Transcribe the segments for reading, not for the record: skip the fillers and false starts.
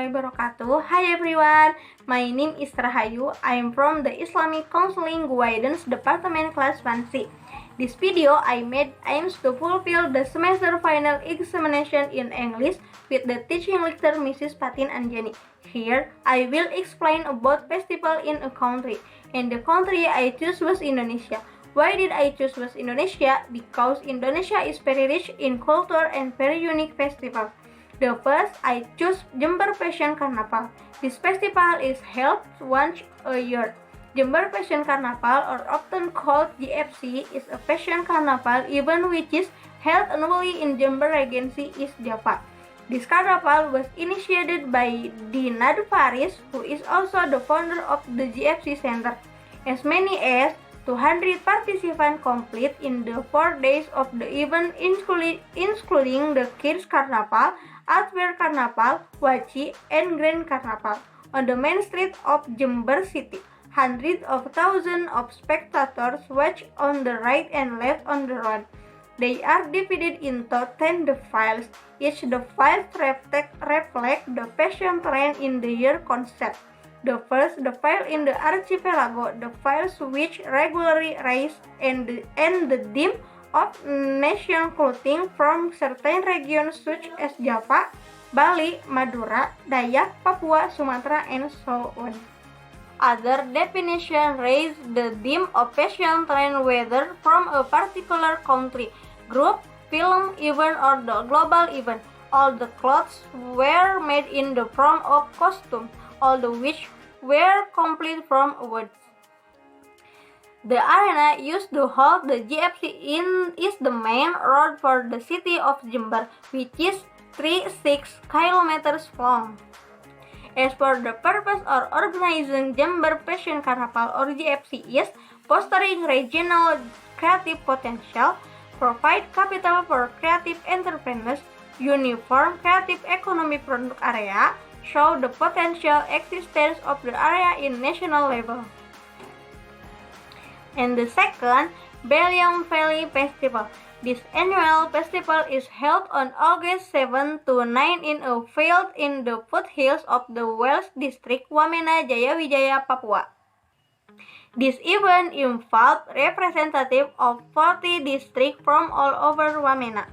warahmatullahi wabarakatuh. Hi everyone, my name is Rahayu. I am from the Islamic Counseling Guidance Department Class 1C. This video I made aims to fulfill the semester final examination in English with the teaching lecturer Mrs. Patin Anjani. Here, I will explain about festival in a country, and the country I choose was Indonesia. Why did I choose was Indonesia? Because Indonesia is very rich in culture and very unique festival. The first, I choose Jember Fashion Carnival. This festival is held once a year. Jember Fashion Carnival, or often called JFC, is a fashion carnival event which is held annually in Jember Regency, East Java. This carnival was initiated by Dinad Faris, who is also the founder of the JFC Center. As many as 200 participants complete in the 4 days of the event, including the Kids Carnival, Outwear Carnival, Waci, and Grand Carnival. On the main street of Jember City, hundreds of thousands of spectators watch on the right and left on the road. They are divided into 10 defiles. Each defile reflects the fashion trend in the year concept. The first defile in the archipelago, the files which regularly rise and the theme of national clothing from certain regions such as Java, Bali, Madura, Dayak, Papua, Sumatra, and so on. Other definitions raise the theme of fashion trend, whether from a particular country, group, film, event, or the global event. All the clothes were made in the form of costume, all of which were complete from wood. The arena used to hold the JFC is the main road for the city of Jember, which is 36 kilometers long. As for the purpose of organizing Jember Fashion Carnival, or JFC, is fostering regional creative potential, provide capital for creative entrepreneurs, uniform creative economic product area, show the potential existence of the area in national level. And the second, Beliong Valley Festival. This annual festival is held on August 7 to 9 in a field in the foothills of the Wells District, Wamena, Jayawijaya, Papua. This event involved representatives of 40 districts from all over Wamena.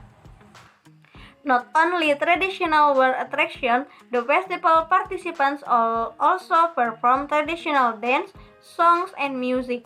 Not only traditional were attraction, the festival participants also perform traditional dance, songs, and music.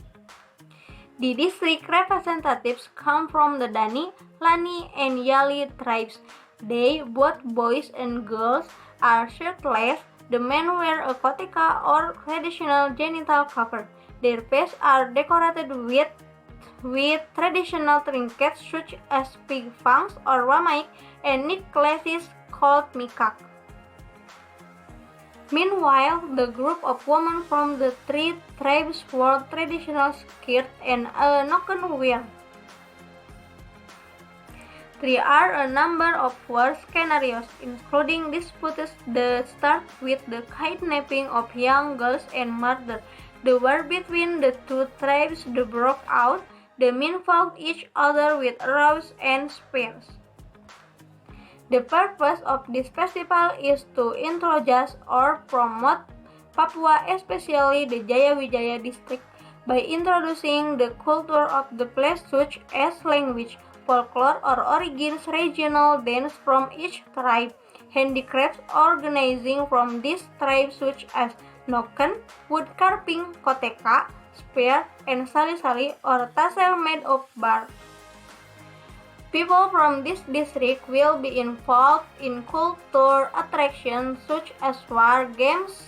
The district representatives come from the Dani, Lani, and Yali tribes. They, both boys and girls, are shirtless. The men wear a koteka or traditional genital cover. Their faces are decorated with traditional trinkets such as pig fangs or wamaik and necklaces called mikak. Meanwhile, the group of women from the three tribes wore traditional skirts and a noken wear. There are a number of war scenarios, including disputes that start with the kidnapping of young girls and murder. The war between the two tribes broke out. The men fought each other with arrows and spears. The purpose of this festival is to introduce or promote Papua, especially the Jayawijaya district, by introducing the culture of the place such as language, folklore or origins, regional dance from each tribe, handicrafts organizing from these tribes such as noken, wood carving, koteka, spear, and sali-sali or tassel made of bark. People from this district will be involved in culture attractions such as war games,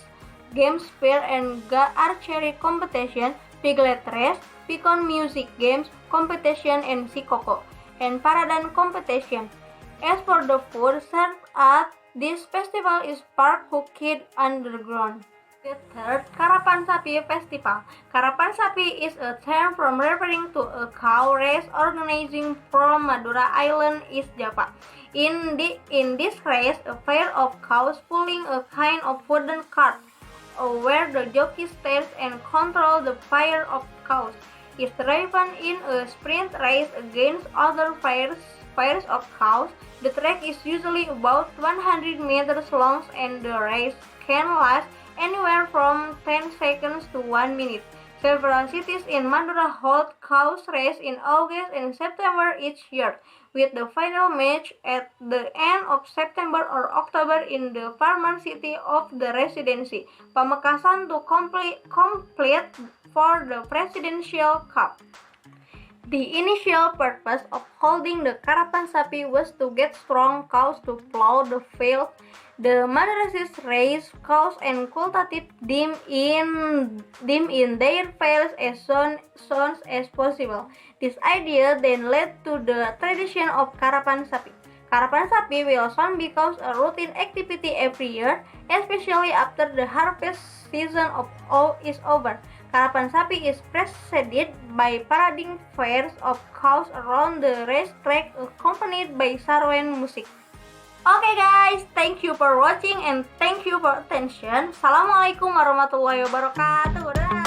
fair and archery competition, piglet race, pecan music games competition, and sikoko, and paradan competition. As for the food served at this festival is pork cooked underground. The third, Karapan Sapi Festival. Karapan Sapi is a term from referring to a cow race organizing from Madura Island, East Java. In this race, a pair of cows pulling a kind of wooden cart, where the jockey steers and controls the pair of cows. is driven in a sprint race against other pairs of cows. The track is usually about 100 meters long and the race can last anywhere from 10 seconds to 1 minute. Several cities in Madura hold cows race in August and September each year, with the final match at the end of September or October in the farmer city of the residency, Pamekasan, to complete for the Presidential Cup. The initial purpose of holding the Karapan Sapi was to get strong cows to plow the field. The madrasahs raised cows and cultivated them in their fields as soon as possible. This idea then led to the tradition of Karapan Sapi. Karapan Sapi will soon become a routine activity every year, especially after the harvest season is over. Karapan Sapi is preceded by parading fairs of cows around the racetrack accompanied by sarwen music. Okay guys, thank you for watching and thank you for attention. Assalamualaikum warahmatullahi wabarakatuh. Dadah.